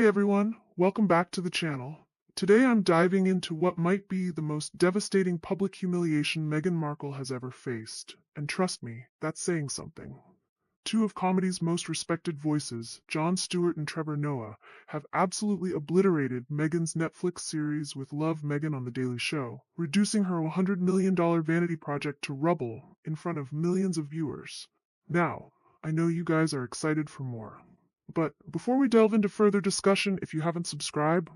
Hey everyone, welcome back to the channel. Today I'm diving into what might be the most devastating public humiliation Meghan Markle has ever faced. And trust me, that's saying something. Two of comedy's most respected voices, Jon Stewart and Trevor Noah, have absolutely obliterated Meghan's Netflix series with Love Meghan on The Daily Show, reducing her $100 million vanity project to rubble in front of millions of viewers. Now, I know you guys are excited for more. But before we delve into further discussion, if you haven't subscribed,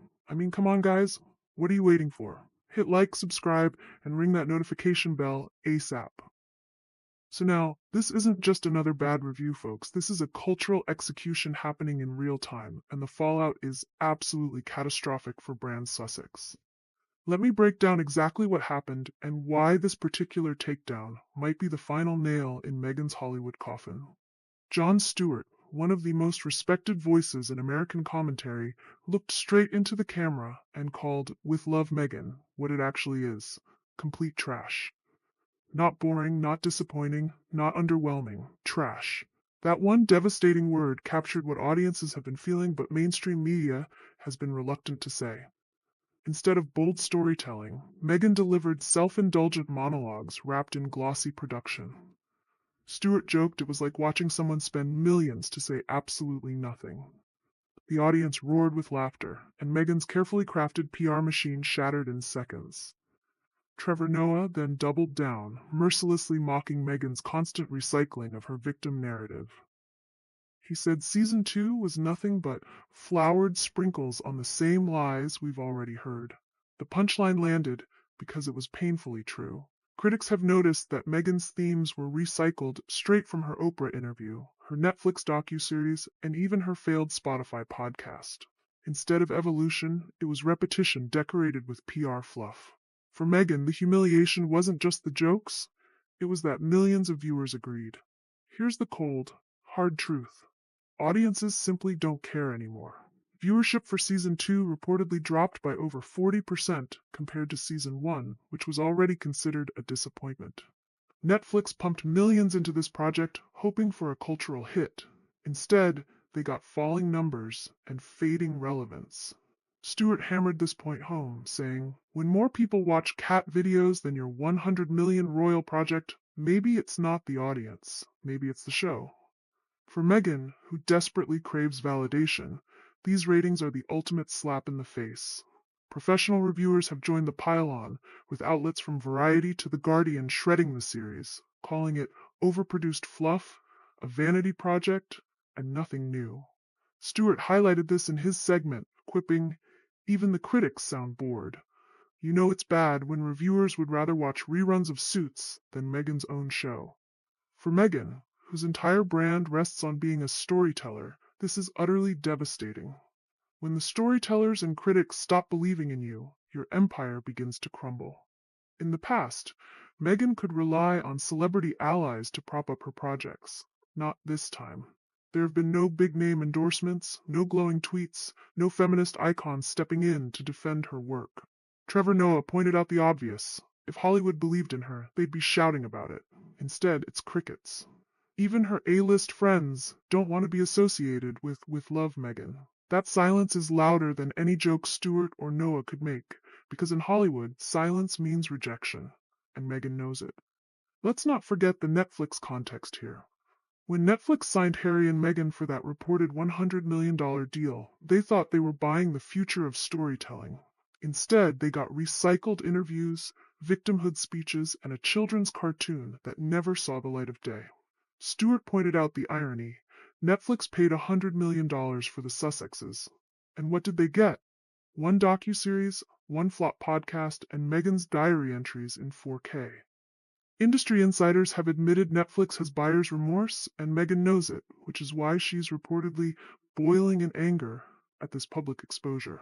come on guys, what are you waiting for? Hit like, subscribe, and ring that notification bell ASAP. So now, this isn't just another bad review, folks. This is a cultural execution happening in real time, and the fallout is absolutely catastrophic for brand Sussex. Let me break down exactly what happened and why this particular takedown might be the final nail in Meghan's Hollywood coffin. Jon Stewart, one of the most respected voices in American commentary, looked straight into the camera and called With Love Meghan what it actually is: complete trash. Not boring, not disappointing, not underwhelming. Trash. That one devastating word captured what audiences have been feeling but mainstream media has been reluctant to say. Instead of bold storytelling, Meghan delivered self-indulgent monologues wrapped in glossy production. Stewart joked it was like watching someone spend millions to say absolutely nothing. The audience roared with laughter, and Meghan's carefully crafted PR machine shattered in seconds. Trevor Noah then doubled down, mercilessly mocking Meghan's constant recycling of her victim narrative. He said season 2 was nothing but flowered sprinkles on the same lies we've already heard. The punchline landed because it was painfully true. Critics have noticed that Meghan's themes were recycled straight from her Oprah interview, her Netflix docuseries, and even her failed Spotify podcast. Instead of evolution, it was repetition decorated with PR fluff. For Meghan, the humiliation wasn't just the jokes, it was that millions of viewers agreed. Here's the cold, hard truth. Audiences simply don't care anymore. Viewership for season 2 reportedly dropped by over 40% compared to season 1, which was already considered a disappointment. Netflix pumped millions into this project, hoping for a cultural hit. Instead, they got falling numbers and fading relevance. Stewart hammered this point home, saying, "When more people watch cat videos than your 100 million royal project, maybe it's not the audience, maybe it's the show." For Meghan, who desperately craves validation, these ratings are the ultimate slap in the face. Professional reviewers have joined the pile-on, with outlets from Variety to The Guardian shredding the series, calling it overproduced fluff, a vanity project, and nothing new. Stewart highlighted this in his segment, quipping, "Even the critics sound bored. You know it's bad when reviewers would rather watch reruns of Suits than Meghan's own show." For Meghan, whose entire brand rests on being a storyteller, this is utterly devastating. When the storytellers and critics stop believing in you, your empire begins to crumble. In the past, Meghan could rely on celebrity allies to prop up her projects. Not this time. There have been no big-name endorsements, no glowing tweets, no feminist icons stepping in to defend her work. Trevor Noah pointed out the obvious. If Hollywood believed in her, they'd be shouting about it. Instead, it's crickets. Even her A-list friends don't want to be associated with Love Meghan. That silence is louder than any joke Stewart or Noah could make, because in Hollywood, silence means rejection, and Meghan knows it. Let's not forget the Netflix context here. When Netflix signed Harry and Meghan for that reported $100 million deal, they thought they were buying the future of storytelling. Instead, they got recycled interviews, victimhood speeches, and a children's cartoon that never saw the light of day. Stewart pointed out the irony. Netflix paid $100 million for the Sussexes. And what did they get? One docuseries, one flop podcast, and Meghan's diary entries in 4K. Industry insiders have admitted Netflix has buyer's remorse, and Meghan knows it, which is why she's reportedly boiling in anger at this public exposure.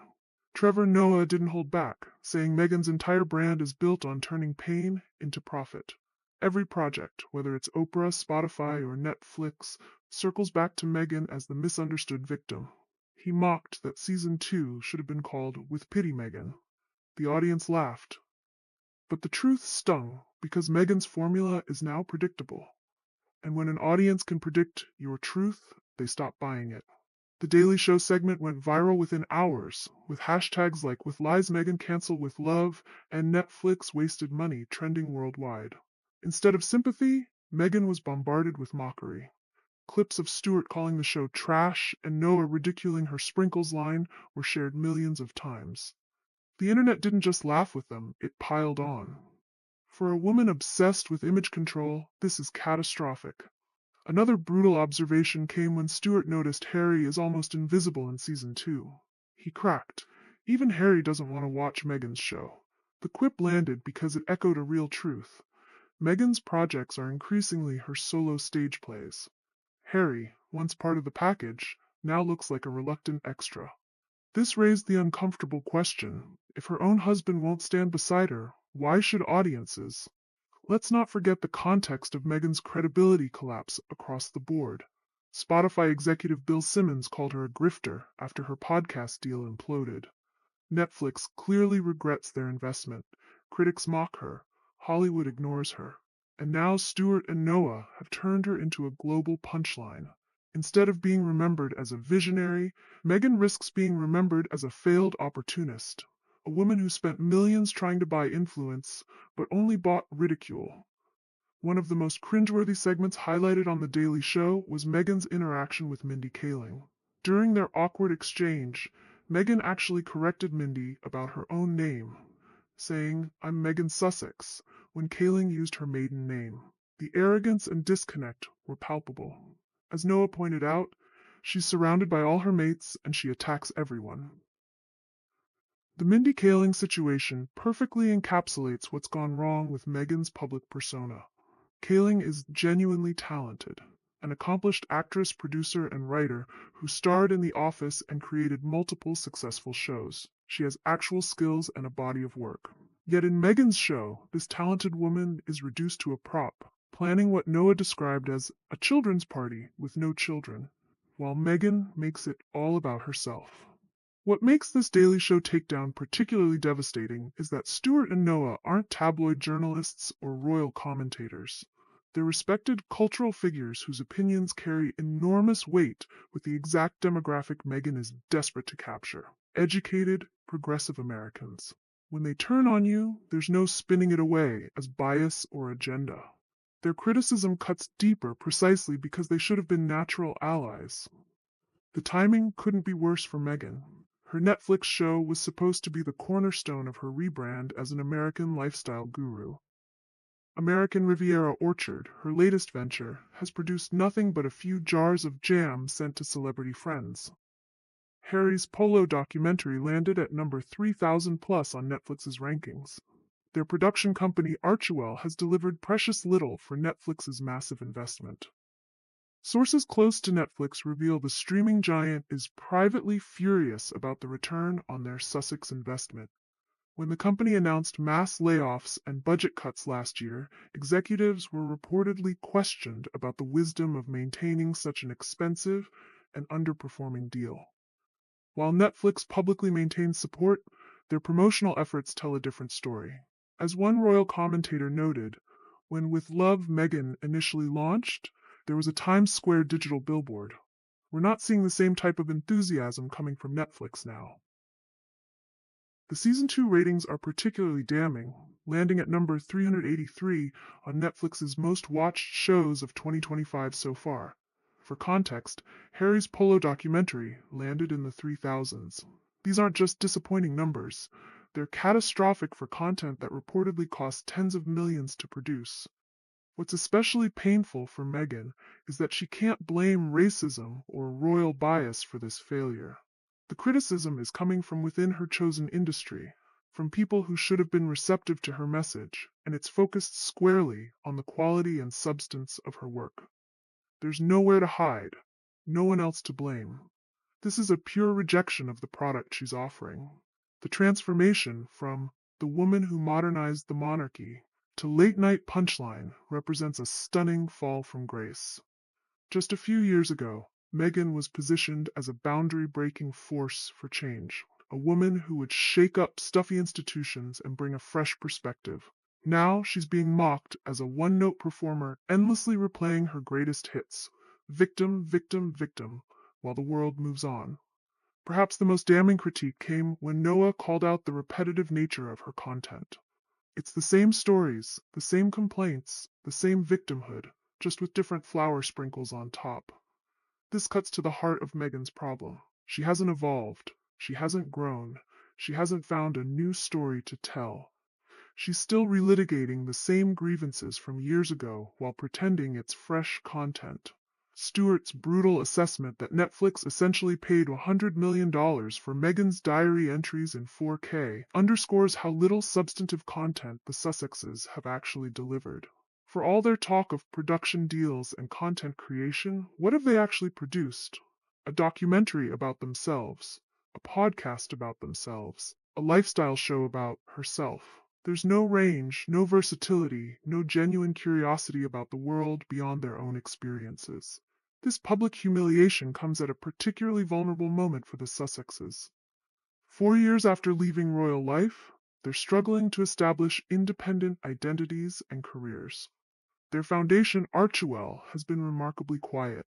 Trevor Noah didn't hold back, saying Meghan's entire brand is built on turning pain into profit. Every project, whether it's Oprah, Spotify, or Netflix, circles back to Meghan as the misunderstood victim. He mocked that season 2 should have been called With Pity Meghan. The audience laughed. But the truth stung, because Meghan's formula is now predictable. And when an audience can predict your truth, they stop buying it. The Daily Show segment went viral within hours, with hashtags like "With Lies Meghan Cancel with Love" and "Netflix Wasted Money" trending worldwide. Instead of sympathy, Meghan was bombarded with mockery. Clips of Stewart calling the show trash and Noah ridiculing her sprinkles line were shared millions of times. The internet didn't just laugh with them, it piled on. For a woman obsessed with image control, this is catastrophic. Another brutal observation came when Stewart noticed Harry is almost invisible in season 2. He cracked. Even Harry doesn't want to watch Meghan's show. The quip landed because it echoed a real truth. Meghan's projects are increasingly her solo stage plays. Harry, once part of the package, now looks like a reluctant extra. This raised the uncomfortable question: if her own husband won't stand beside her, why should audiences? Let's not forget the context of Meghan's credibility collapse across the board. Spotify executive Bill Simmons called her a grifter after her podcast deal imploded. Netflix clearly regrets their investment. Critics mock her. Hollywood ignores her. And now Stewart and Noah have turned her into a global punchline. Instead of being remembered as a visionary, Meghan risks being remembered as a failed opportunist. A woman who spent millions trying to buy influence, but only bought ridicule. One of the most cringeworthy segments highlighted on The Daily Show was Meghan's interaction with Mindy Kaling. During their awkward exchange, Meghan actually corrected Mindy about her own name, saying, "I'm Meghan Sussex," when Kaling used her maiden name. The arrogance and disconnect were palpable. As Noah pointed out, she's surrounded by all her mates and she attacks everyone. The Mindy Kaling situation perfectly encapsulates what's gone wrong with Meghan's public persona. Kaling is genuinely talented, an accomplished actress, producer, and writer who starred in The Office and created multiple successful shows. She has actual skills and a body of work. Yet in Meghan's show, this talented woman is reduced to a prop, planning what Noah described as a children's party with no children, while Meghan makes it all about herself. What makes this Daily Show takedown particularly devastating is that Stewart and Noah aren't tabloid journalists or royal commentators. They're respected cultural figures whose opinions carry enormous weight with the exact demographic Meghan is desperate to capture: educated, progressive Americans. When they turn on you, there's no spinning it away as bias or agenda. Their criticism cuts deeper precisely because they should have been natural allies. The timing couldn't be worse for Meghan. Her Netflix show was supposed to be the cornerstone of her rebrand as an American lifestyle guru. American Riviera Orchard, her latest venture, has produced nothing but a few jars of jam sent to celebrity friends. Harry's Polo documentary landed at number 3,000 plus on Netflix's rankings. Their production company Archewell has delivered precious little for Netflix's massive investment. Sources close to Netflix reveal the streaming giant is privately furious about the return on their Sussex investment. When the company announced mass layoffs and budget cuts last year, executives were reportedly questioned about the wisdom of maintaining such an expensive and underperforming deal. While Netflix publicly maintains support, their promotional efforts tell a different story. As one royal commentator noted, when With Love Meghan initially launched, there was a Times Square digital billboard. We're not seeing the same type of enthusiasm coming from Netflix now. The season 2 ratings are particularly damning, landing at number 383 on Netflix's most watched shows of 2025 so far. For context, Harry's Polo documentary landed in the 3000s. These aren't just disappointing numbers, they're catastrophic for content that reportedly cost tens of millions to produce. What's especially painful for Meghan is that she can't blame racism or royal bias for this failure. The criticism is coming from within her chosen industry, from people who should have been receptive to her message, and it's focused squarely on the quality and substance of her work. There's nowhere to hide, no one else to blame. This is a pure rejection of the product she's offering. The transformation from the woman who modernized the monarchy to late-night punchline represents a stunning fall from grace. Just a few years ago, Meghan was positioned as a boundary-breaking force for change, a woman who would shake up stuffy institutions and bring a fresh perspective. Now she's being mocked as a one-note performer endlessly replaying her greatest hits. Victim, victim, victim, while the world moves on. Perhaps the most damning critique came when Noah called out the repetitive nature of her content. It's the same stories, the same complaints, the same victimhood, just with different flower sprinkles on top. This cuts to the heart of Meghan's problem. She hasn't evolved. She hasn't grown. She hasn't found a new story to tell. She's still relitigating the same grievances from years ago while pretending it's fresh content. Stewart's brutal assessment that Netflix essentially paid $100 million for Meghan's diary entries in 4K underscores how little substantive content the Sussexes have actually delivered. For all their talk of production deals and content creation, what have they actually produced? A documentary about themselves, a podcast about themselves, a lifestyle show about herself. There's no range, no versatility, no genuine curiosity about the world beyond their own experiences. This public humiliation comes at a particularly vulnerable moment for the Sussexes. 4 years after leaving royal life, they're struggling to establish independent identities and careers. Their foundation, Archewell, has been remarkably quiet.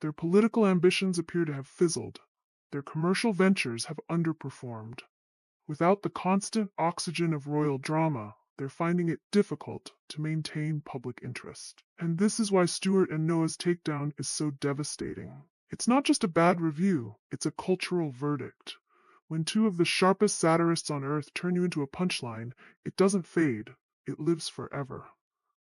Their political ambitions appear to have fizzled. Their commercial ventures have underperformed. Without the constant oxygen of royal drama, they're finding it difficult to maintain public interest. And this is why Stewart and Noah's takedown is so devastating. It's not just a bad review, it's a cultural verdict. When two of the sharpest satirists on earth turn you into a punchline, it doesn't fade, it lives forever.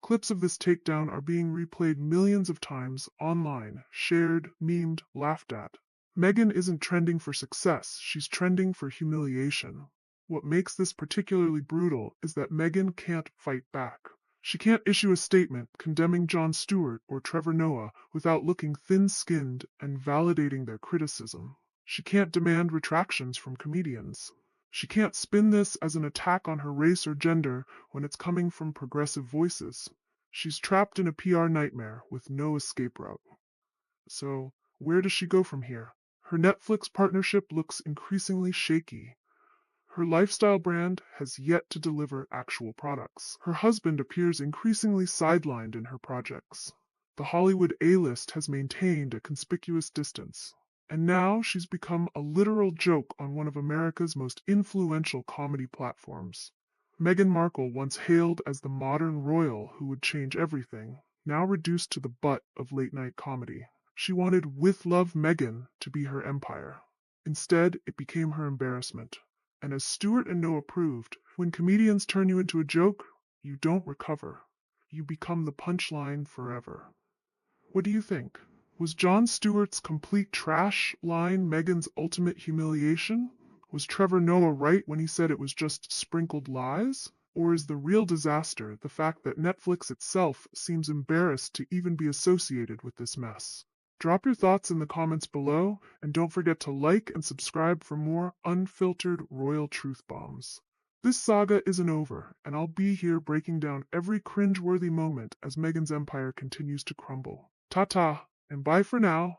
Clips of this takedown are being replayed millions of times online, shared, memed, laughed at. Meghan isn't trending for success, she's trending for humiliation. What makes this particularly brutal is that Meghan can't fight back. She can't issue a statement condemning Jon Steward or Trevor Noah without looking thin-skinned and validating their criticism. She can't demand retractions from comedians. She can't spin this as an attack on her race or gender when it's coming from progressive voices. She's trapped in a PR nightmare with no escape route. So, where does she go from here? Her Netflix partnership looks increasingly shaky. Her lifestyle brand has yet to deliver actual products. Her husband appears increasingly sidelined in her projects. The Hollywood A-list has maintained a conspicuous distance. And now she's become a literal joke on one of America's most influential comedy platforms. Meghan Markle, once hailed as the modern royal who would change everything, now reduced to the butt of late-night comedy. She wanted With Love Meghan to be her empire. Instead, it became her embarrassment. And as Stewart and Noah proved, when comedians turn you into a joke, you don't recover. You become the punchline forever. What do you think? Was Jon Stewart's complete trash line Meghan's ultimate humiliation? Was Trevor Noah right when he said it was just sprinkled lies? Or is the real disaster the fact that Netflix itself seems embarrassed to even be associated with this mess? Drop your thoughts in the comments below, and don't forget to like and subscribe for more unfiltered royal truth bombs. This saga isn't over, and I'll be here breaking down every cringe-worthy moment as Meghan's empire continues to crumble. Ta-ta, and bye for now.